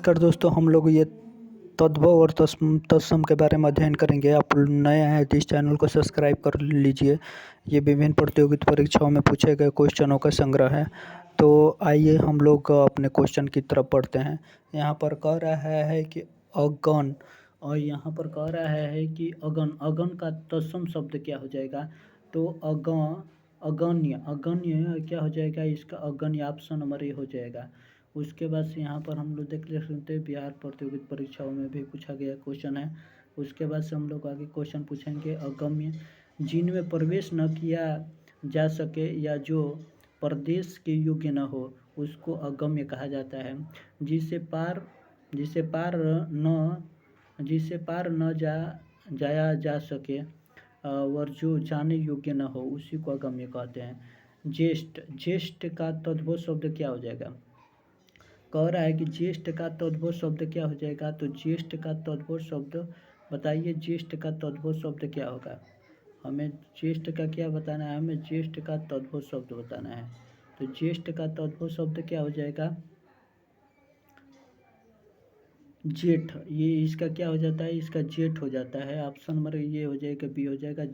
नमस्कार दोस्तों, हम लोग ये तद्भव और तत्सम के बारे में अध्ययन करेंगे। आप नए हैं तो इस चैनल को सब्सक्राइब कर लीजिए। ये विभिन्न प्रतियोगिता परीक्षाओं में पूछे गए क्वेश्चनों का संग्रह है। तो आइए हम लोग अपने क्वेश्चन की तरफ बढ़ते हैं। यहाँ पर कह रहा है कि अगन, और यहाँ पर कह रहा है कि अगन। अगन का तत्सम शब्द क्या हो जाएगा? तो अगन्य। अगन्य क्या हो जाएगा? इसका अगन्य ऑप्शन नंबर ए हो जाएगा। उसके बाद से यहाँ पर हम लोग देख सकते हैं बिहार प्रतियोगिता परीक्षाओं में भी पूछा गया क्वेश्चन है। उसके बाद से हम लोग आगे क्वेश्चन पूछेंगे। अगम्य, जिनमें प्रवेश न किया जा सके या जो प्रदेश के योग्य न हो उसको अगम्य कहा जाता है। जिसे पार न जाया जा सके और जो जाने योग्य न हो उसी को अगम्य कहते हैं। ज्येष्ठ, ज्येष्ठ का तद्भव शब्द क्या हो जाएगा? कह रहा है कि ज्येष्ठ का तद्भव शब्द क्या हो जाएगा? तो ज्येष्ठ का तद्भव शब्द बताइए, ज्येष्ठ का तद्भव शब्द क्या होगा? हमें ज्येष्ठ का क्या बताना है? हमें ज्येष्ठ का तद्भव शब्द बताना है। तो ज्येष्ठ का तद्भव शब्द क्या हो जाएगा? जेठ। ये इसका क्या हो जाता है? इसका जेठ हो जाता है। ऑप्शन नंबर ये हो जाएगा, बी हो जाएगा।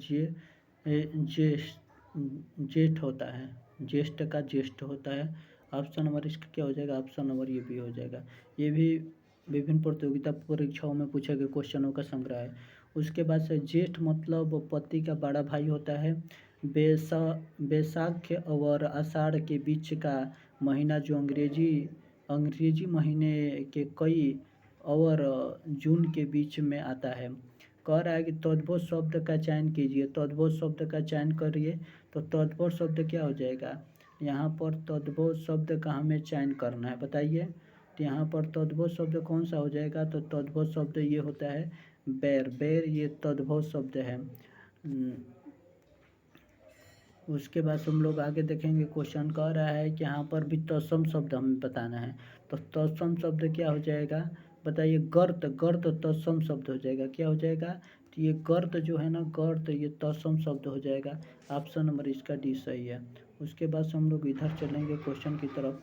जेठ होता है, ज्येष्ठ का ज्येष्ठ होता है। ऑप्शन नंबर इसका क्या हो जाएगा? ऑप्शन नंबर ये बी हो जाएगा। ये भी विभिन्न प्रतियोगिता परीक्षाओं में पूछे गए क्वेश्चनों का संग्रह है। उसके बाद से जेठ मतलब पति का बड़ा भाई होता है। बैसाख और आषाढ़ के बीच का महीना जो अंग्रेजी महीने के कई और जून के बीच में आता है। कह रहा है कि तद्भव शब्द का चयन कीजिए। तद्भव शब्द का चयन करिए। तो तद्भव शब्द क्या हो जाएगा? यहाँ पर तद्भव शब्द का हमें चयन करना है, बताइए। तो यहाँ पर तद्भव शब्द कौन सा हो जाएगा? तो तद्भव शब्द ये होता है बैर। बैर ये तद्भव शब्द है। उसके बाद हम लोग आगे देखेंगे। क्वेश्चन कह रहा है कि यहाँ पर भी तत्सम शब्द हमें बताना है। तो तत्सम शब्द क्या हो जाएगा? बताइए। गर्त। गर्त तत्सम शब्द हो जाएगा। क्या हो जाएगा? तो ये गर्त जो है ना, गर्त, ये तत्सम शब्द हो जाएगा। ऑप्शन नंबर इसका डी सही है। उसके बाद हम लोग इधर चलेंगे क्वेश्चन की तरफ।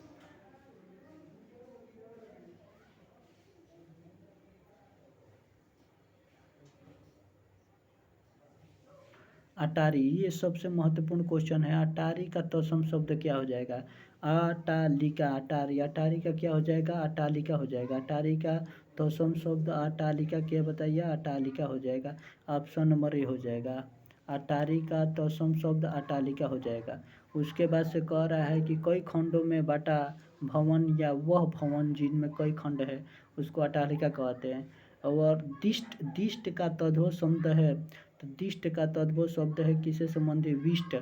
अटारी, ये सबसे महत्वपूर्ण क्वेश्चन है। अटारी का तत्सम शब्द क्या हो जाएगा? अटालिका। अटारी, अटारी का क्या हो जाएगा? अटालिका हो जाएगा। अटारी का तत्सम शब्द अटालिका क्या बताइए? अटालिका हो जाएगा। ऑप्शन नंबर ए हो जाएगा। अटारी का तत्सम शब्द अटालिका हो जाएगा। उसके बाद से कह रहा है कि कई खंडों में बटा भवन या वह भवन जिनमें कई खंड है उसको अटालिका कहते हैं। और दिष्ट, दिष्ट का तद्भव शब्द है। तो दिष्ट का तद्भव शब्द है किससे संबंधित? विष्ट।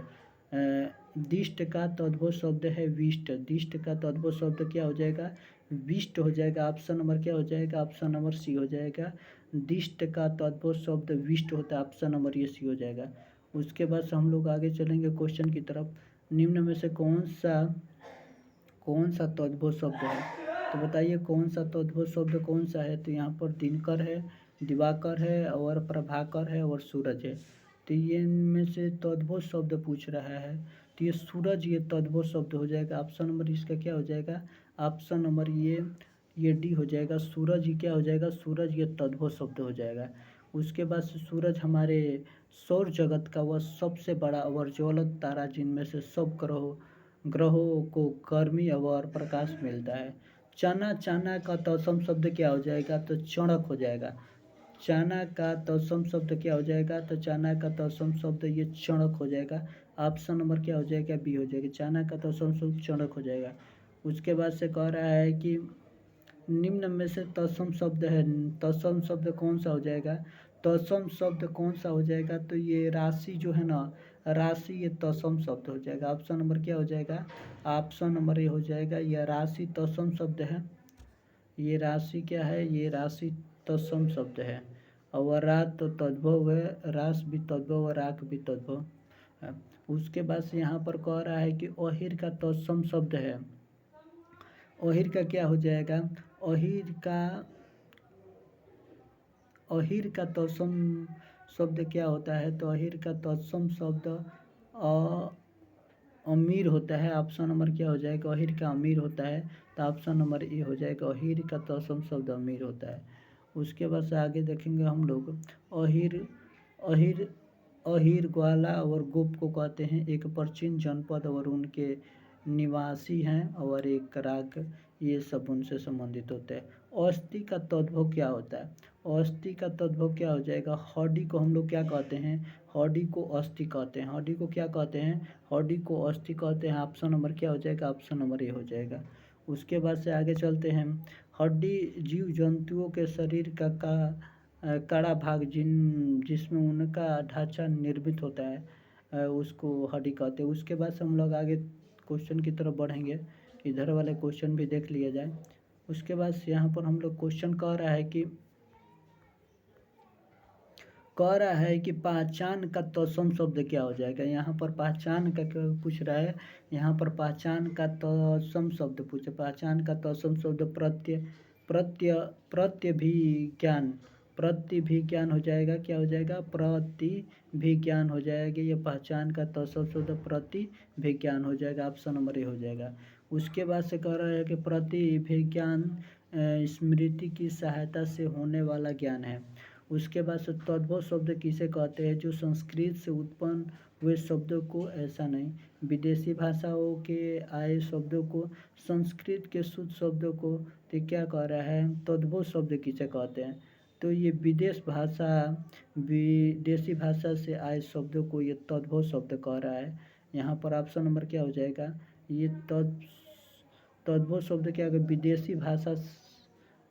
दिष्ट का तद्भव शब्द है विष्ट। दिष्ट का तद्भव शब्द क्या हो जाएगा? विष्ट हो जाएगा। ऑप्शन नंबर क्या हो जाएगा? ऑप्शन नंबर सी हो जाएगा। दिष्ट का तद्भव शब्द विष्ट होता है। ऑप्शन नंबर ये सी हो जाएगा। उसके बाद से हम लोग आगे चलेंगे क्वेश्चन की तरफ। निम्न में से कौन सा तद्भव शब्द है? तो बताइए कौन सा तद्भव शब्द कौन सा है? तो यहाँ पर दिनकर है, दिवाकर है और प्रभाकर है और सूरज है। तो ये इनमें से तद्भव शब्द पूछ रहा है। तो ये सूरज, ये तद्भव शब्द हो जाएगा। ऑप्शन नंबर इसका क्या हो जाएगा? ऑप्शन नंबर ये डी हो जाएगा। सूरज ही क्या हो जाएगा? सूरज ये तद्भव शब्द हो जाएगा। उसके बाद से सूरज हमारे सौर जगत का वह सबसे बड़ा और ज्वलंत तारा जिनमें से सब ग्रहों को गर्मी और प्रकाश मिलता है। चना, चना का तत्सम शब्द क्या हो जाएगा? तो चणक हो जाएगा। चना का तत्सम शब्द क्या हो जाएगा? तो चना का तत्सम शब्द ये चणक हो जाएगा। ऑप्शन नंबर क्या हो जाएगा? बी हो जाएगा। चना का तत्सम शब्द चणक हो जाएगा। उसके बाद से कह रहा है कि निम्न में से तत्सम शब्द है। तत्सम शब्द कौन सा हो जाएगा? तत्सम शब्द कौन सा हो जाएगा? तो ये राशि जो है ना, राशि, ये तत्सम शब्द हो जाएगा। ऑप्शन नंबर क्या हो जाएगा? ऑप्शन नंबर ये हो जाएगा। यह राशि तत्सम शब्द है। ये राशि क्या है? ये राशि तत्सम शब्द है। और रात तो तद्भव है, रास भी तद्भव और राख भी तद्भव है। उसके बाद से यहाँ पर कह रहा है कि अहिर का तत्सम शब्द है। अहिर का क्या हो जाएगा? अहिर का तत्सम शब्द क्या होता है? तो अहिर का तत्सम शब्द अमीर होता है, ऑप्शन नंबर क्या हो जाएगा, अहीर का अमीर होता है, तो ऑप्शन नंबर ए हो जाएगा, अहीर का तत्सम शब्द अमीर होता है। उसके बाद से आगे देखेंगे हम लोग, अहीर अहीर अहीर ग्वाला और गोप को कहते हैं, एक प्राचीन जनपद और उनके निवासी हैं, और एक राग, ये सब उनसे संबंधित होते हैं। अस्थि का तद्भव क्या होता है, अस्थि का तद्भव क्या हो जाएगा, हड्डी को हम लोग क्या कहते हैं, हड्डी को अस्थि कहते हैं, हड्डी को क्या कहते हैं, हड्डी को अस्थि कहते हैं। ऑप्शन नंबर क्या हो जाएगा, ऑप्शन नंबर ए हो जाएगा। उसके बाद से आगे चलते हैं, हड्डी जीव जंतुओं के शरीर का कड़ा भाग जिसमें उनका ढांचा निर्मित होता है, उसको हड्डी कहते हैं। उसके बाद से हम लोग आगे क्वेश्चन की तरफ बढ़ेंगे, इधर वाले क्वेश्चन भी देख लिया जाए। उसके बाद से यहाँ पर हम लोग क्वेश्चन कह रहा है कि पहचान का तत्सम शब्द क्या हो जाएगा। यहाँ पर पहचान का क्या पूछ रहा है, यहाँ पर पहचान का तत्सम शब्द पूछे, पहचान का तत्सम शब्द प्रत्य प्रत्यभिज्ञान, प्रतिभिज्ञान हो जाएगा, क्या हो जाएगा, प्रतिभिज्ञान हो जाएगा। ये पहचान का तत्सम शब्द प्रतिभिज्ञान हो जाएगा, ऑप्शन नंबर ए हो जाएगा। उसके बाद से कह रहा है कि प्रतिभिज्ञान स्मृति की सहायता से होने वाला ज्ञान है। उसके बाद से तद्भव शब्द किसे कहते हैं, जो संस्कृत से उत्पन्न हुए शब्दों को, ऐसा नहीं, विदेशी भाषाओं के आए शब्दों को, संस्कृत के शुद्ध शब्दों को, तो क्या कह रहा है, तद्भव शब्द किसे कहते हैं। तो ये विदेशी भाषा से आए शब्दों को ये तद्भव शब्द कह रहा है। यहाँ पर ऑप्शन नंबर क्या हो जाएगा, ये तद्भव शब्द क्या होगा, विदेशी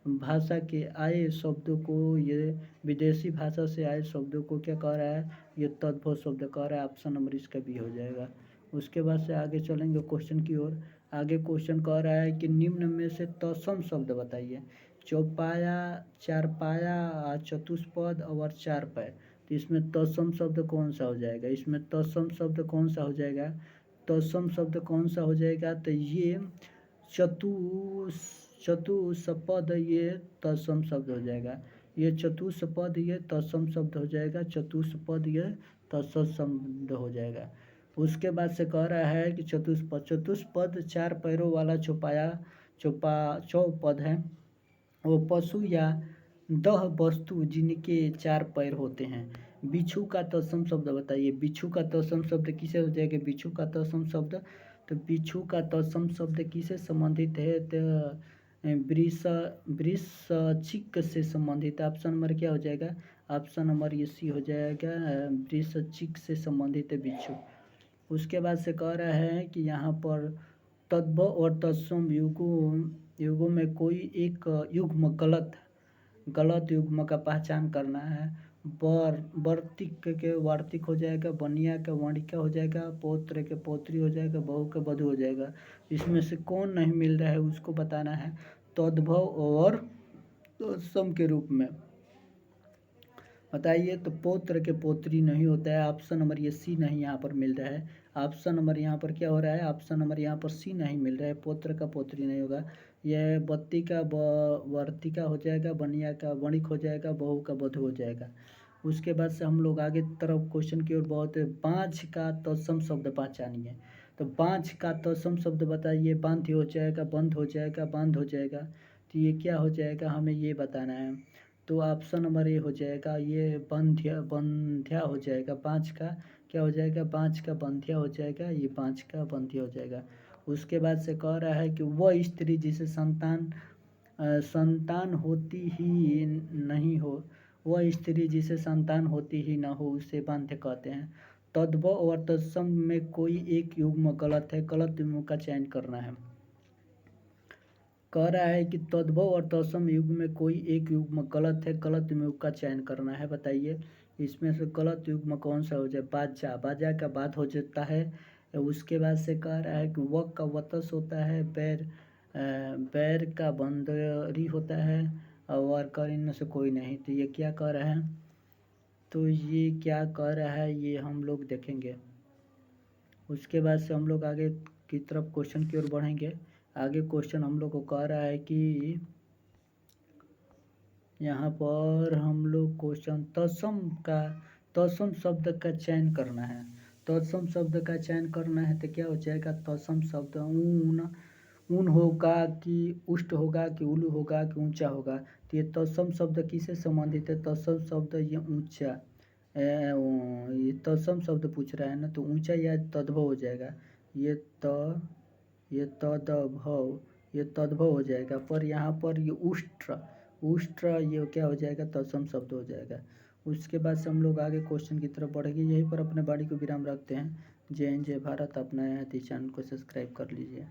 भाषा के आए शब्दों को, ये विदेशी भाषा से आए शब्दों को क्या कह रहा है, ये तद्भव शब्द कह रहा है, ऑप्शन नंबर इसका भी हो जाएगा। उसके बाद से आगे चलेंगे क्वेश्चन की ओर। आगे क्वेश्चन कह रहा है कि निम्न में से तत्सम शब्द बताइए, चौपाया, चारपाया, चतुष्पद और चार पैर। तो इसमें तत्सम शब्द कौन सा हो जाएगा, इसमें तत्सम शब्द कौन सा हो जाएगा, तत्सम शब्द कौन सा हो जाएगा, तो ये चतुष्पद ये तत्सम शब्द हो जाएगा, ये चतुष्पद ये तत्सम शब्द हो जाएगा, चतुष्पद ये तत्सम शब्द हो जाएगा। उसके बाद से कह रहा है कि चतुष्पद चार पैरों वाला चौपद है, वो पशु या दह वस्तु जिनके चार पैर होते हैं। बिच्छू का तत्सम शब्द बताइए, बिच्छू का तत्सम शब्द किसे हो जाएगा, बिच्छू का तत्सम शब्द, तो बिच्छू का तत्सम शब्द किसे संबंधित है, तो वृश्चिक से संबंधित। ऑप्शन नंबर क्या हो जाएगा, ऑप्शन नंबर ये सी हो जाएगा, वृश्चिक से संबंधित है बिच्छू। उसके बाद से कह रहा है कि यहाँ पर तद्भव और तत्सम युगों में कोई एक युग्म गलत युग्म का पहचान करना है। वर्तिक के वार्तिक हो जाएगा, बनिया का वणिका हो जाएगा, पौत्र के पौत्री हो जाएगा, बहू का बधू हो जाएगा। इसमें से कौन नहीं मिल रहा है उसको बताना है, तद्भव और तत्सम के रूप में बताइए। तो पौत्र के पौत्री नहीं होता है, ऑप्शन नंबर ये सी नहीं यहाँ पर मिल रहा है। ऑप्शन नंबर यहाँ पर क्या हो रहा है, ऑप्शन नंबर यहाँ पर सी नहीं मिल रहा है, पौत्र का पौत्री नहीं होगा। यह बत्ती का वर्तिका हो जाएगा, बनिया का वणिक हो जाएगा, बहू का बधू हो जाएगा। उसके बाद से हम लोग आगे तरफ क्वेश्चन की ओर बहुत, बाँझ का तत्सम शब्द पहचानिए। तो बाँझ का तत्सम शब्द बताइए, बांध हो जाएगा, बंद हो जाएगा, बांध हो जाएगा, तो ये क्या हो जाएगा, हमें ये बताना है। तो ऑप्शन नंबर ए हो जाएगा, ये बंध्या हो जाएगा, बाँझ का क्या हो जाएगा, बाँझ का बंध्या हो जाएगा, ये बाँझ का बंध्या हो जाएगा। उसके बाद से कह रहा है कि वह स्त्री जिसे संतान होती ही नहीं हो, वह स्त्री जिसे संतान होती ही न हो, उसे बांध्य कहते हैं। तद्भव और तत्सम में कोई एक युग्म गलत है, गलत युग्म का चयन करना है। कह रहा है कि तद्भव और तत्सम युग में कोई एक युग्म गलत है, गलत युग का चयन करना है, बताइए इसमें से गलत युग्म कौन सा हो जाए। बाजा, बाजा का बाद हो जाता है। उसके बाद से कह रहा है कि वक का वतस होता है, बैर का बंदरी होता है, और कर इनमें से कोई नहीं। तो ये क्या कह रहा है, तो ये क्या कह रहा है ये हम लोग देखेंगे। उसके बाद से हम लोग आगे की तरफ क्वेश्चन की ओर बढ़ेंगे। आगे क्वेश्चन हम लोग को कह रहा है कि यहाँ पर हम लोग क्वेश्चन तत्सम शब्द का चयन करना है। तत्सम शब्द का चयन करना है तो क्या हो जाएगा? तत्सम शब्द ऊन, ऊन होगा कि उष्ट होगा कि उलू होगा कि ऊंचा होगा? तो ये तत्सम शब्द किससे संबंधित है? तत्सम शब्द ये ऊंचा, ये तत्सम शब्द पूछ रहा है ना, तो ऊंचा या तद्भव हो जाएगा। ये त ये तदभव, ये तद्भव हो जाएगा। पर यहाँ पर ये उष्ट्र, उष्ट्र ये क्या हो जाएगा? तत्सम शब्द हो जाएगा। उसके बाद से हम लोग आगे क्वेश्चन की तरफ बढ़ेंगे। यहीं पर अपने वाणी को विराम रखते हैं। जय हिंद, जय भारत। अपना चैनल को सब्सक्राइब कर लीजिए।